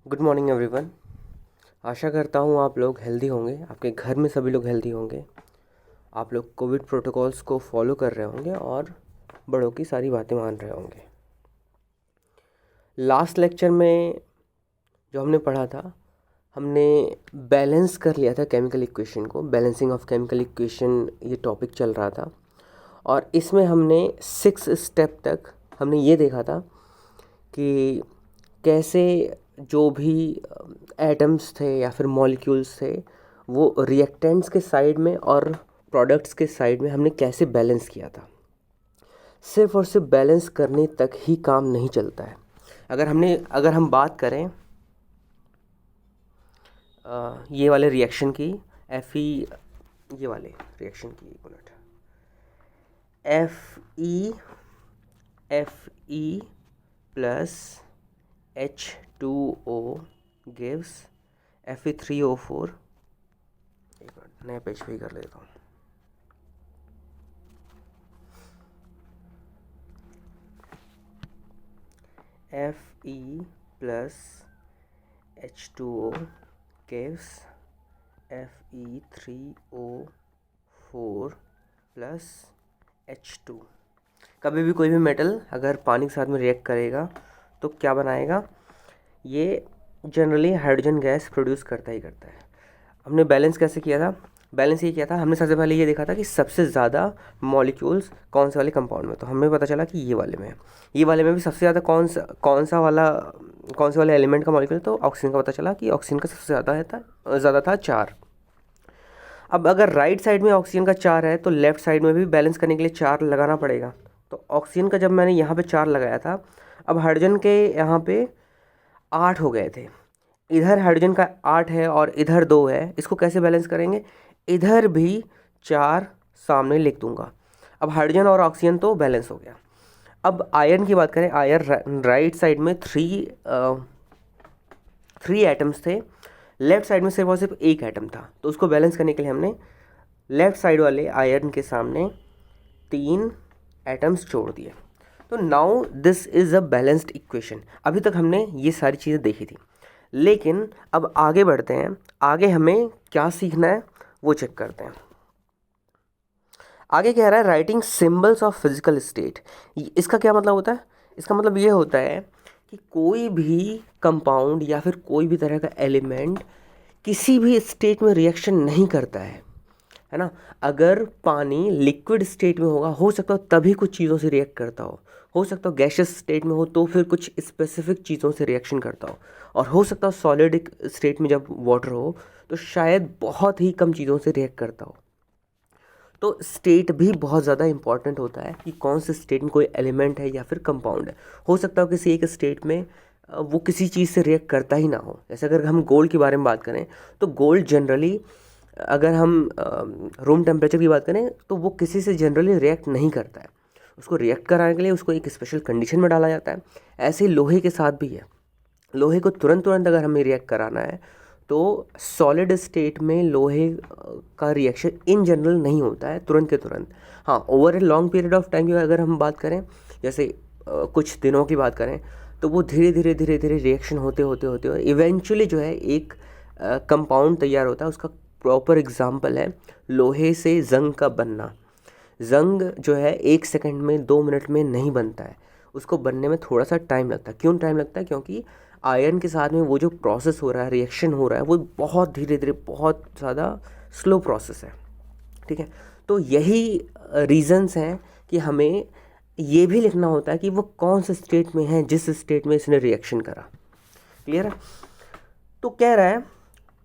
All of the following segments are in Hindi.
Good morning everyone. आशा करता हूँ आप लोग हेल्दी होंगे, आपके घर में सभी लोग हेल्दी होंगे, आप लोग कोविड प्रोटोकॉल्स को फॉलो कर रहे होंगे और बड़ों की सारी बातें मान रहे होंगे। लास्ट लेक्चर में जो हमने पढ़ा था, हमने बैलेंस कर लिया था केमिकल इक्वेशन को। बैलेंसिंग ऑफ केमिकल इक्वेशन ये टॉपिक चल रहा था और इसमें हमने 6 स्टेप तक हमने ये देखा था कि कैसे जो भी एटम्स थे या फिर मॉलिक्यूल्स थे वो रिएक्टेंट्स के साइड में और प्रोडक्ट्स के साइड में हमने कैसे बैलेंस किया था। सिर्फ और सिर्फ बैलेंस करने तक ही काम नहीं चलता है। अगर हम बात करें ये वाले रिएक्शन की, ये वाले रिएक्शन की, एक minute, Fe plus H2O gives Fe3O4। एक मिनट, नया पेज पे ही कर लेता हूँ। Fe plus H2O gives Fe3O4 plus H2। कभी भी कोई भी मेटल अगर पानी के साथ में रिएक्ट करेगा तो क्या बनाएगा? ये जनरली हाइड्रोजन गैस प्रोड्यूस करता ही करता है। हमने बैलेंस कैसे किया था? बैलेंस ये किया था, हमने सबसे पहले ये देखा था कि सबसे ज़्यादा मॉलिक्यूल्स कौन से वाले कंपाउंड में। तो हमें पता चला कि ये वाले में है। ये वाले में भी सबसे ज़्यादा कौन से वाले एलिमेंट का मॉलिक्यूल? तो ऑक्सीजन का पता चला कि ऑक्सीजन का सबसे ज़्यादा था 4। अब अगर राइट साइड में ऑक्सीजन का 4 है तो लेफ़्ट साइड में भी बैलेंस करने के लिए 4 लगाना पड़ेगा। तो ऑक्सीजन का जब मैंने यहाँ पे 4 लगाया था, अब हाइड्रोजन के यहाँ पे 8 हो गए थे। इधर हाइड्रोजन का 8 है और इधर 2 है। इसको कैसे बैलेंस करेंगे? इधर भी 4 सामने लिख दूंगा। अब हाइड्रोजन और ऑक्सीजन तो बैलेंस हो गया। अब आयरन की बात करें, आयरन राइट साइड में 3 एटम्स थे, लेफ्ट साइड में सिर्फ और सिर्फ 1 एटम था। तो उसको बैलेंस करने के लिए हमने लेफ्ट साइड वाले आयरन के सामने 3 एटम्स जोड़ दिए। तो now this is a balanced equation. अभी तक हमने ये सारी चीज़ें देखी थी, लेकिन अब आगे बढ़ते हैं। आगे हमें क्या सीखना है वो चेक करते हैं। आगे कह रहा है writing symbols of physical state. इसका क्या मतलब होता है? इसका मतलब ये होता है कि कोई भी कंपाउंड या फिर कोई भी तरह का एलिमेंट किसी भी स्टेट में रिएक्शन नहीं करता है ना। अगर पानी लिक्विड स्टेट में होगा, हो सकता हो तभी कुछ चीज़ों से रिएक्ट करता हो सकता हो गैशियस स्टेट में हो तो फिर कुछ स्पेसिफिक चीज़ों से रिएक्शन करता और हो सकता हो सॉलिड स्टेट में जब वाटर हो तो शायद बहुत ही कम चीज़ों से रिएक्ट करता हो। तो स्टेट भी बहुत ज़्यादा इंपॉर्टेंट होता है कि कौन से स्टेट में कोई एलिमेंट है या फिर कंपाउंड है। हो सकता हो किसी एक स्टेट में वो किसी चीज़ से रिएक्ट करता ही ना हो। जैसे अगर हम गोल्ड के बारे में बात करें तो गोल्ड जनरली, अगर हम रूम टेम्परेचर की बात करें तो वो किसी से जनरली रिएक्ट नहीं करता है। उसको रिएक्ट कराने के लिए उसको एक स्पेशल कंडीशन में डाला जाता है। ऐसे ही लोहे के साथ भी है। लोहे को तुरंत अगर हमें रिएक्ट कराना है तो सॉलिड स्टेट में लोहे का रिएक्शन इन जनरल नहीं होता है तुरंत के तुरंत। हाँ, over a long period of time की अगर हम बात करें, जैसे कुछ दिनों की बात करें, तो वो धीरे धीरे रिएक्शन होते इवेंचुअली जो है एक कंपाउंड तैयार होता है। उसका प्रॉपर एग्जाम्पल है लोहे से जंग का बनना। जंग जो है 1 सेकंड में 2 मिनट में नहीं बनता है, उसको बनने में थोड़ा सा टाइम लगता है। क्यों टाइम लगता है? क्योंकि आयरन के साथ में वो जो प्रोसेस हो रहा है, रिएक्शन हो रहा है, वो बहुत धीरे बहुत ज़्यादा स्लो प्रोसेस है। ठीक है, तो यही रीजंस हैं कि हमें ये भी लिखना होता है कि वो कौन से स्टेट में है जिस स्टेट में इसने रिएक्शन करा। क्लियर है? तो कह रहा है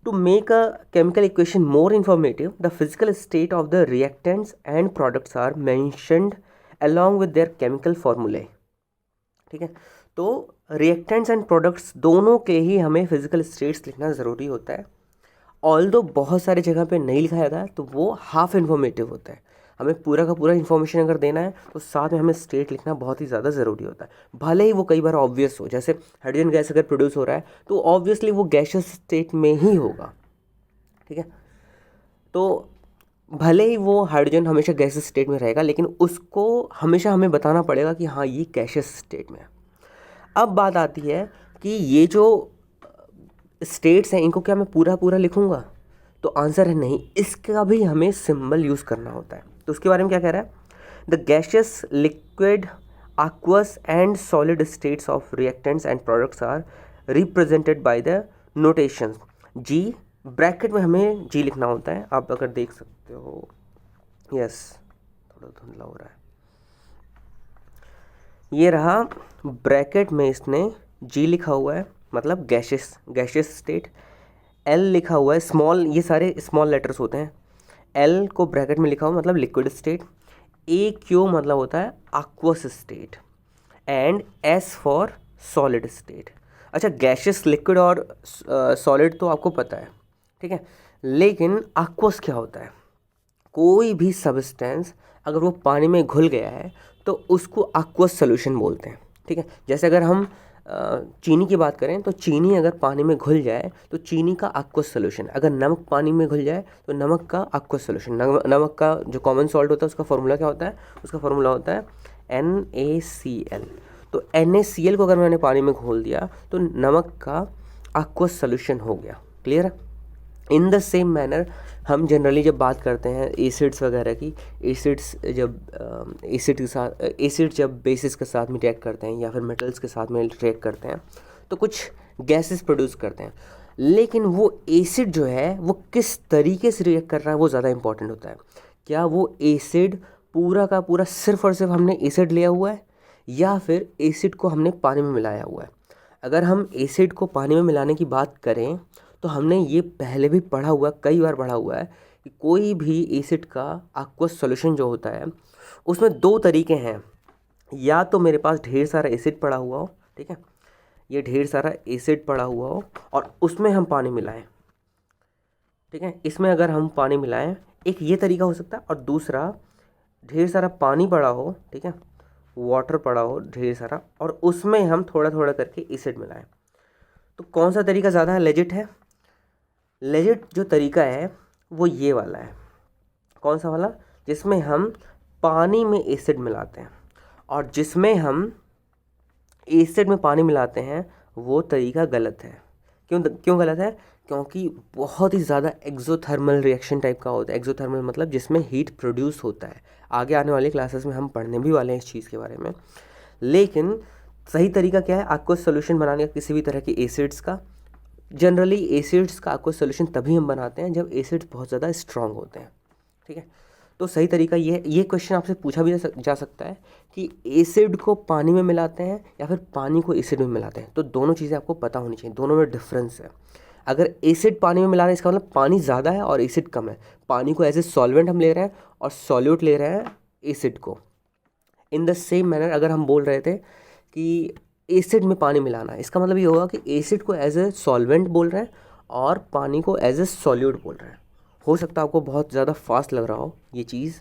to make a chemical equation more informative, the physical state of the reactants and products are mentioned along with their chemical formulae। ठीक है, तो रिएक्टेंट्स एंड प्रोडक्ट्स दोनों के ही हमें फिजिकल स्टेट्स लिखना ज़रूरी होता है। ऑल्दो बहुत सारी जगह पे नहीं लिखा जाता है तो वो हाफ इन्फॉर्मेटिव होता है। हमें पूरा का पूरा इन्फॉर्मेशन अगर देना है तो साथ में हमें स्टेट लिखना बहुत ही ज़्यादा ज़रूरी होता है। भले ही वो कई बार ऑब्वियस हो, जैसे हाइड्रोजन गैस अगर प्रोड्यूस हो रहा है तो ऑब्वियसली वो गैसियस स्टेट में ही होगा। ठीक है, तो भले ही वो हाइड्रोजन हमेशा गैसियस स्टेट में रहेगा, लेकिन उसको हमेशा हमें बताना पड़ेगा कि हाँ ये गैसियस स्टेट में है। अब बात आती है कि ये जो स्टेट्स हैं, इनको क्या मैं पूरा पूरा लिखूंगा? तो आंसर है नहीं, इसका भी हमें सिंबल यूज़ करना होता है। तो उसके बारे में क्या कह रहा है? The gaseous, liquid, aqueous and solid states of reactants and products are represented by the notations G। Bracket में हमें G लिखना होता है, आप अगर देख सकते हो। यस, थोड़ा धुंधला हो रहा है। ये रहा ब्रैकेट में इसने G लिखा हुआ है, मतलब गैशियस स्टेट। L लिखा हुआ है स्मॉल, ये सारे स्मॉल लेटर्स होते हैं। L को ब्रैकेट में लिखा हुआ मतलब लिक्विड स्टेट। AQ मतलब होता है aqueous state, and S for solid state. अच्छा, गैशियस, लिक्विड और सॉलिड तो आपको पता है, ठीक है, लेकिन aqueous क्या होता है? कोई भी सब्सटेंस अगर वो पानी में घुल गया है तो उसको aqueous सॉल्यूशन बोलते हैं, ठीक है। जैसे अगर हम चीनी की बात करें तो चीनी अगर पानी में घुल जाए तो चीनी का aqueous सॉल्यूशन, अगर नमक पानी में घुल जाए तो नमक का aqueous सॉल्यूशन। नमक का जो कॉमन सॉल्ट होता है उसका फॉर्मूला क्या होता है? उसका फॉर्मूला होता है NaCl। तो NaCl को अगर मैंने पानी में घोल दिया तो नमक का aqueous सॉल्यूशन हो गया। क्लियर है? इन द सेम मैनर हम जनरली जब बात करते हैं एसिड्स वगैरह की, एसिड्स जब एसिड के साथ, एसिड जब बेसिस के साथ में रिएक्ट करते हैं या फिर मेटल्स के साथ में रिएक्ट करते हैं तो कुछ गैसेस प्रोड्यूस करते हैं, लेकिन वो एसिड जो है वो किस तरीके से रिएक्ट कर रहा है वो ज़्यादा इंपॉर्टेंट होता है। क्या वो एसिड पूरा का पूरा सिर्फ और सिर्फ हमने एसिड लिया हुआ है या फिर एसिड को हमने पानी में मिलाया हुआ है? अगर हम एसिड को पानी में मिलाने की बात करें तो हमने ये पहले भी पढ़ा हुआ, कई बार पढ़ा हुआ है कि कोई भी एसिड का aqueous सॉल्यूशन जो होता है उसमें दो तरीके हैं। या तो मेरे पास ढेर सारा एसिड पड़ा हुआ हो, ठीक है, ये ढेर सारा एसिड पड़ा हुआ हो और उसमें हम पानी मिलाएं, ठीक है, इसमें अगर हम पानी मिलाएं, एक ये तरीका हो सकता है। और दूसरा, ढेर सारा पानी पड़ा हो, ठीक है, वाटर पड़ा हो ढेर सारा, और उसमें हम थोड़ा थोड़ा करके एसिड मिलाएं। तो कौन सा तरीका ज़्यादा लेजिट है? लेजिट जो तरीका है वो ये वाला है। कौन सा वाला? जिसमें हम पानी में एसिड मिलाते हैं, और जिसमें हम एसिड में पानी मिलाते हैं वो तरीका गलत है। क्यों गलत है? क्योंकि बहुत ही ज़्यादा एक्सोथर्मल रिएक्शन टाइप का होता है। एक्सोथर्मल मतलब जिसमें हीट प्रोड्यूस होता है। आगे आने वाली क्लासेस में हम पढ़ने भी वाले हैं इस चीज़ के बारे में। लेकिन सही तरीका क्या है aqueous सॉल्यूशन बनाने का किसी भी तरह के एसिड्स का? जनरली एसिड्स का aqueous सॉल्यूशन तभी हम बनाते हैं जब एसिड्स बहुत ज़्यादा स्ट्रांग होते हैं, ठीक है। तो सही तरीका ये क्वेश्चन आपसे पूछा भी जा सकता है कि एसिड को पानी में मिलाते हैं या फिर पानी को एसिड में मिलाते हैं। तो दोनों चीज़ें आपको पता होनी चाहिए, दोनों में डिफरेंस है। अगर एसिड पानी में मिला रहे हैं इसका मतलब पानी ज़्यादा है और एसिड कम है। पानी को एज ए सॉल्वेंट हम ले रहे हैं और सॉल्यूट ले रहे हैं एसिड को। इन द सेम मैनर अगर हम बोल रहे थे कि एसिड में पानी मिलाना, इसका मतलब ये होगा कि एसिड को एज ए सॉल्वेंट बोल रहे हैं और पानी को एज ए सॉल्यूट बोल रहे हैं। हो सकता है आपको बहुत ज़्यादा फास्ट लग रहा हो ये चीज़,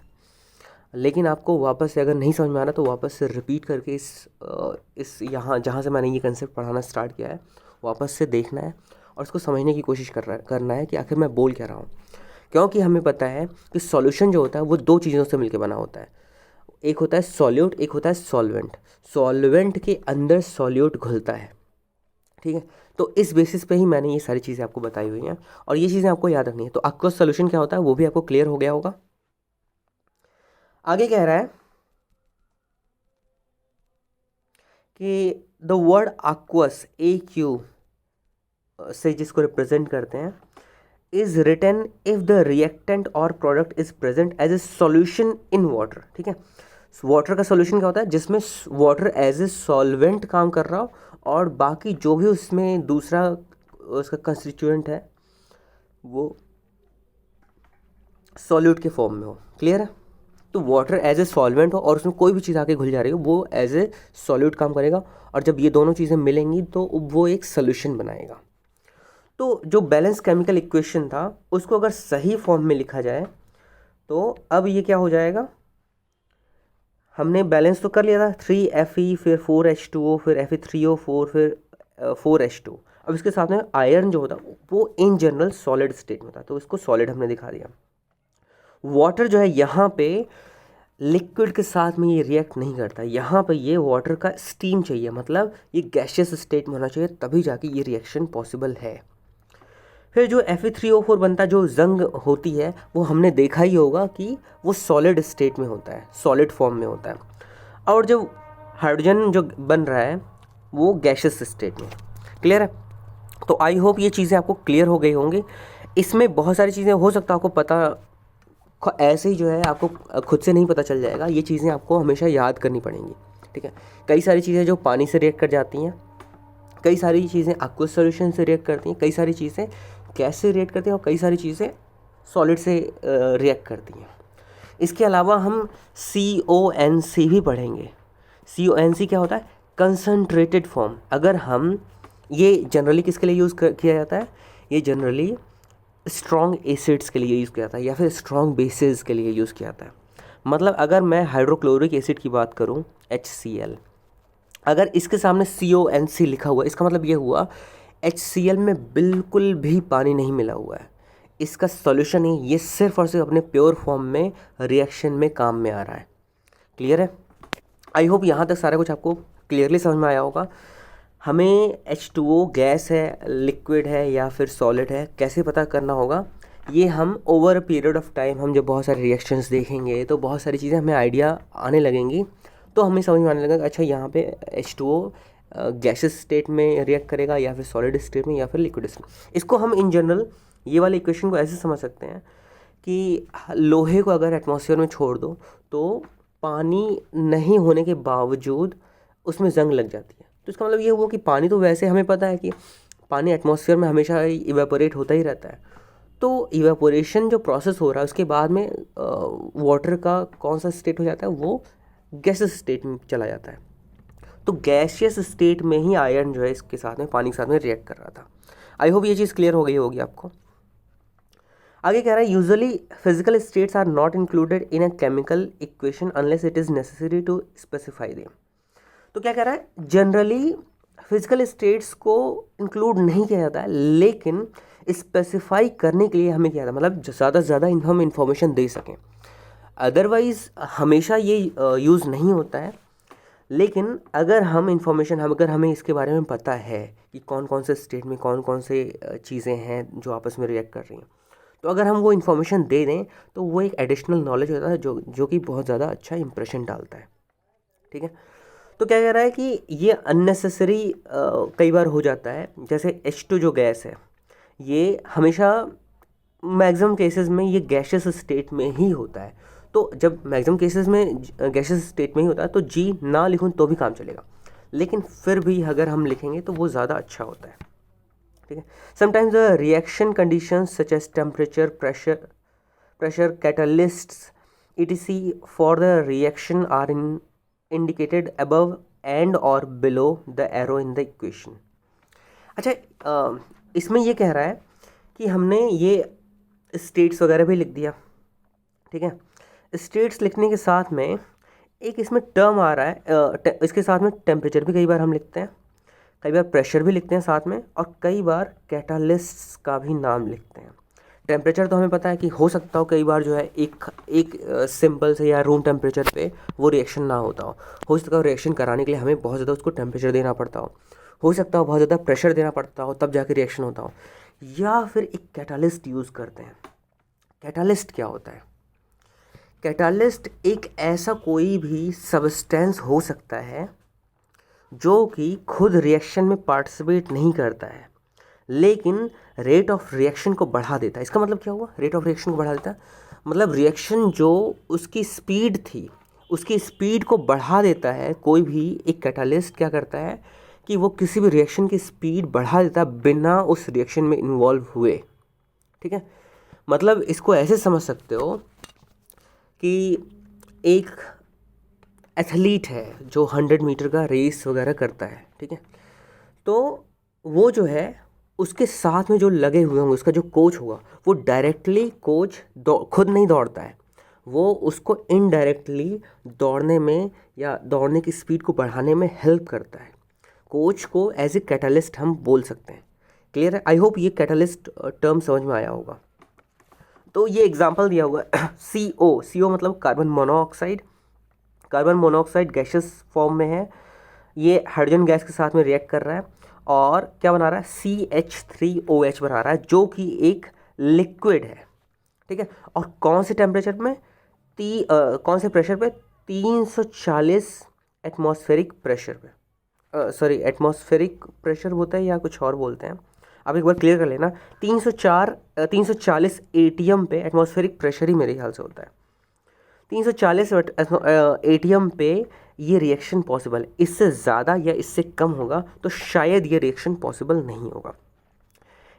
लेकिन आपको वापस से अगर नहीं समझ में आ रहा तो वापस से रिपीट करके इस यहाँ जहाँ से मैंने ये कंसेप्ट पढ़ाना स्टार्ट किया है वापस से देखना है और इसको समझने की कोशिश करना है कि आखिर मैं बोल क्या रहा हूँ। क्योंकि हमें पता है कि सॉल्यूशन जो होता है वो दो चीज़ों से मिलकर बना होता है। एक होता है सॉल्यूट, एक होता है सॉल्वेंट। सॉल्वेंट के अंदर सॉल्यूट घुलता है, ठीक है। तो इस बेसिस पे ही मैंने ये सारी चीज़ें आपको बताई हुई हैं और ये चीज़ें आपको याद रखनी है। तो aqueous सॉल्यूशन क्या होता है वो भी आपको क्लियर हो गया होगा। आगे कह रहा है कि द वर्ड aqueous AQ से जिसको रिप्रेजेंट करते हैं is written if the reactant और product is present as a solution in water, ठीक है। वाटर का सॉल्यूशन क्या होता है? जिसमें वाटर एज ए सॉल्वेंट काम कर रहा हो और बाकी जो भी उसमें दूसरा उसका कंस्टिट्यूएंट है वो सॉल्यूट के फॉर्म में हो। क्लियर है? तो वाटर एज ए सॉल्वेंट हो और उसमें कोई भी चीज़ आके घुल जा रही हो वो एज ए सॉल्यूट काम करेगा और जब ये दोनों चीज़ें मिलेंगी तो वो एक सॉल्यूशन बनाएगा। तो जो बैलेंस केमिकल इक्वेशन था उसको अगर सही फॉर्म में लिखा जाए तो अब ये क्या हो जाएगा? हमने बैलेंस तो कर लिया था 3Fe फिर 4H2O फिर Fe3O4 फिर 4H2। अब इसके साथ में आयरन जो होता वो इन जनरल सॉलिड स्टेट में था तो इसको सॉलिड हमने दिखा दिया। वाटर जो है यहाँ पे लिक्विड के साथ में ये रिएक्ट नहीं करता, यहाँ पे ये वाटर का स्टीम चाहिए, मतलब ये गैशियस स्टेट में होना चाहिए तभी जाके ये रिएक्शन पॉसिबल है। फिर जो Fe3O4 बनता है, जो जंग होती है, वो हमने देखा ही होगा कि वो सॉलिड स्टेट में होता है, सॉलिड फॉर्म में होता है। और जो हाइड्रोजन जो बन रहा है वो गैशियस स्टेट में। क्लियर है? तो आई होप ये चीज़ें आपको क्लियर हो गई होंगी। इसमें बहुत सारी चीज़ें हो सकता है आपको पता ऐसे ही जो है आपको खुद से नहीं पता चल जाएगा, ये चीज़ें आपको हमेशा याद करनी पड़ेंगी। ठीक है, कई सारी चीज़ें जो पानी से रिएक्ट कर जाती हैं, कई सारी चीज़ें aqueous सॉल्यूशन से रिएक्ट करती हैं, कई सारी चीज़ें गैस से रिएक्ट करती हैं, और कई सारी चीज़ें सॉलिड से रिएक्ट करती हैं। इसके अलावा हम CONC भी पढ़ेंगे। CONC क्या होता है? Concentrated form. अगर हम ये जनरली किसके लिए यूज़ किया जाता है? ये जनरली स्ट्रॉन्ग एसिड्स के लिए यूज़ किया जाता है या फिर स्ट्रॉन्ग बेसिस के लिए यूज़ किया जाता है। मतलब अगर मैं हाइड्रोक्लोरिक एसिड की बात करूँ, HCl, अगर इसके सामने CONC लिखा हुआ है, इसका मतलब ये हुआ HCl में बिल्कुल भी पानी नहीं मिला हुआ है, इसका सॉल्यूशन है, ये सिर्फ और सिर्फ अपने प्योर फॉर्म में रिएक्शन में काम में आ रहा है। क्लियर है? आई होप यहाँ तक सारा कुछ आपको क्लियरली समझ में आया होगा। हमें H2O गैस है, लिक्विड है या फिर सॉलिड है, कैसे पता करना होगा, ये हम over a period of time हम जब बहुत सारे रिएक्शंस देखेंगे तो बहुत सारी चीज़ें हमें आइडिया आने लगेंगी, तो हमें समझ में आने लगेगा अच्छा यहाँ पे H2O गैसेस स्टेट में रिएक्ट करेगा या फिर सॉलिड स्टेट में या फिर लिक्विड स्टेट। इसको हम इन जनरल ये वाले इक्वेशन को ऐसे समझ सकते हैं कि लोहे को अगर एटमॉस्फेयर में छोड़ दो तो पानी नहीं होने के बावजूद उसमें जंग लग जाती है। तो इसका मतलब ये हुआ कि पानी तो वैसे हमें पता है कि पानी एटमॉस्फेयर में हमेशा इवेपोरेट होता ही रहता है, तो इवेपोरेशन जो प्रोसेस हो रहा है उसके बाद में वाटर का कौन सा स्टेट हो जाता है, वो गैसेस स्टेट में चला जाता है। तो गैसियस स्टेट में ही आयरन जो है इसके साथ में, पानी के साथ में रिएक्ट कर रहा था। आई होप ये चीज़ क्लियर हो गई होगी आपको। आगे कह रहा है usually physical states are not included in a chemical equation unless it is necessary to specify them. तो क्या कह रहा है, जनरली फिजिकल स्टेट्स को इंक्लूड नहीं किया जाता है, लेकिन स्पेसिफाई करने के लिए हमें क्या था, मतलब ज़्यादा से ज़्यादा हम इंफॉर्मेशन दे सकें। अदरवाइज़ हमेशा ये यूज़ नहीं होता है, लेकिन अगर हम इंफॉर्मेशन अगर हमें इसके बारे में पता है कि कौन कौन से स्टेट में कौन कौन से चीज़ें हैं जो आपस में रिएक्ट कर रही हैं, तो अगर हम वो इन्फॉर्मेशन दे दें तो वो एक एडिशनल नॉलेज होता है जो कि बहुत ज़्यादा अच्छा इंप्रेशन डालता है। ठीक है, तो क्या कह रहा है कि ये अननेसेसरी कई बार हो जाता है। जैसे H2 जो गैस है, ये हमेशा मैक्सिमम केसेस में ये गैशियस स्टेट में ही होता है। तो जब मैक्सिमम केसेस में गैशियस स्टेट में ही होता है तो G ना लिखूँ तो भी काम चलेगा, लेकिन फिर भी अगर हम लिखेंगे तो वो ज़्यादा अच्छा होता है। ठीक है, sometimes the reaction conditions such as temperature, pressure, catalysts etc for the reaction are indicated above and और below the arrow in the equation. अच्छा, इसमें ये कह रहा है कि हमने ये स्टेट्स वगैरह भी लिख दिया। ठीक है, स्टेट्स लिखने के साथ में एक इसमें टर्म आ रहा है, इसके साथ में टेम्परेचर भी कई बार हम लिखते हैं, कई बार प्रेशर भी लिखते हैं साथ में, और कई बार कैटालिस्ट्स का भी नाम लिखते हैं। टेम्परेचर तो हमें पता है कि हो सकता हो कई बार जो है एक सिंपल से या रूम टेम्परेचर पे वो रिएक्शन ना होता हो सकता हो रिएक्शन कराने के लिए हमें बहुत ज़्यादा उसको टेम्परेचर देना पड़ता हो सकता हो बहुत ज़्यादा प्रेशर देना पड़ता हो, तब जाके रिएक्शन होता हो, या फिर एक कैटालिस्ट यूज़ करते हैं। कैटालिस्ट क्या होता है? कैटालिस्ट एक ऐसा कोई भी सब्सटेंस हो सकता है जो कि खुद रिएक्शन में पार्टिसिपेट नहीं करता है, लेकिन रेट ऑफ रिएक्शन को बढ़ा देता है। इसका मतलब क्या हुआ? रेट ऑफ रिएक्शन को बढ़ा देता है मतलब रिएक्शन जो उसकी स्पीड थी उसकी स्पीड को बढ़ा देता है। कोई भी एक कैटालिस्ट क्या करता है कि वो किसी भी रिएक्शन की स्पीड बढ़ा देता है बिना उस रिएक्शन में इन्वॉल्व हुए। ठीक है, मतलब इसको ऐसे समझ सकते हो कि एक एथलीट है जो 100 मीटर का रेस वगैरह करता है। ठीक है, तो वो जो है उसके साथ में जो लगे हुए होंगे, उसका जो कोच होगा, वो डायरेक्टली कोच खुद नहीं दौड़ता है, वो उसको इनडायरेक्टली दौड़ने में या दौड़ने की स्पीड को बढ़ाने में हेल्प करता है। कोच को एज ए कैटालिस्ट हम बोल सकते हैं। क्लियर है? आई होप ये कैटालिस्ट टर्म समझ में आया होगा। तो ये एग्जांपल दिया हुआ है CO मतलब carbon monoxide. Carbon monoxide gases form में है, ये हाइड्रोजन गैस के साथ में रिएक्ट कर रहा है और क्या बना रहा है, CH3OH बना रहा है, जो कि एक लिक्विड है, ठीक है। और कौन से टेम्परेचर में, कौन से प्रेशर पे, 340 एटमॉस्फेरिक प्रेशर पे, सॉरी एटमॉस्फेरिक प्रेशर होता है या कुछ और बोलते हैं, अब एक बार क्लियर कर लेना। 340 ATM पे, एटमॉस्फेरिक प्रेशर ही मेरे ख्याल से होता है, 340 ATM पे ये रिएक्शन पॉसिबल है। इससे ज़्यादा या इससे कम होगा तो शायद ये रिएक्शन पॉसिबल नहीं होगा।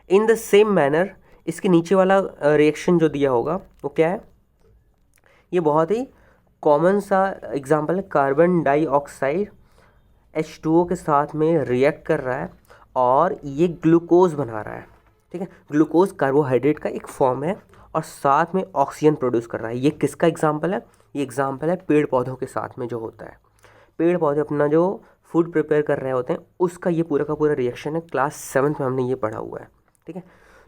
इन द सेम मैनर इसके नीचे वाला रिएक्शन जो दिया होगा वो क्या है, ये बहुत ही कॉमन सा एग्जांपल है। कार्बन डाइऑक्साइड H2O के साथ में रिएक्ट कर रहा है और ये ग्लूकोज बना रहा है, ठीक है। ग्लूकोज कार्बोहाइड्रेट का एक फॉर्म है और साथ में ऑक्सीजन प्रोड्यूस कर रहा है। ये किसका एग्जांपल है, ये एग्जांपल है पेड़ पौधों के साथ में जो होता है। पेड़ पौधे अपना जो फूड प्रिपेयर कर रहे होते हैं उसका ये पूरा का पूरा रिएक्शन है। क्लास 7 में हमने ये पढ़ा हुआ है, ठीक है।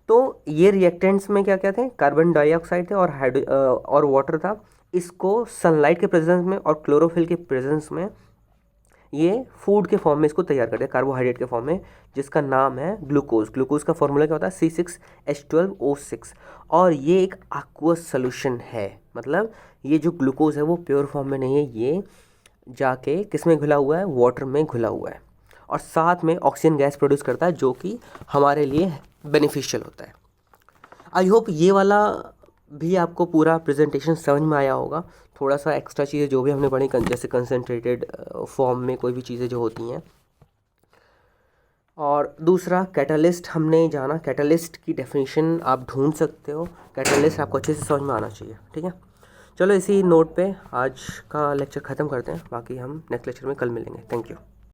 तो ये रिएक्टेंट्स में क्या क्या थे, कार्बन डाइऑक्साइड थे और वाटर था। इसको सनलाइट के प्रेजेंस में और क्लोरोफिल के प्रेजेंस में ये फूड के फॉर्म में इसको तैयार करते हैं, कार्बोहाइड्रेट के फॉर्म में, जिसका नाम है ग्लूकोज। ग्लूकोज का फॉर्मूला क्या होता है, C6H12O6। और ये एक aqueous सॉल्यूशन है, मतलब ये जो ग्लूकोज है वो प्योर फॉर्म में नहीं है, ये जाके किस में घुला हुआ है, वाटर में घुला हुआ है। और साथ में ऑक्सीजन गैस प्रोड्यूस करता है जो कि हमारे लिए बेनिफिशियल होता है। आई होप ये वाला भी आपको पूरा प्रेजेंटेशन समझ में आया होगा। थोड़ा सा एक्स्ट्रा चीज़ें जो भी हमने पढ़ी, जैसे कंसनट्रेटेड फॉर्म में कोई भी चीज़ें जो होती हैं। और दूसरा कैटलिस्ट हमने जाना, कैटलिस्ट की डेफिनेशन आप ढूंढ सकते हो, कैटलिस्ट आपको अच्छे से समझ में आना चाहिए, ठीक है। चलो इसी नोट पे आज का लेक्चर ख़त्म करते हैं, बाकी हम नेक्स्ट लेक्चर में कल मिलेंगे। Thank you.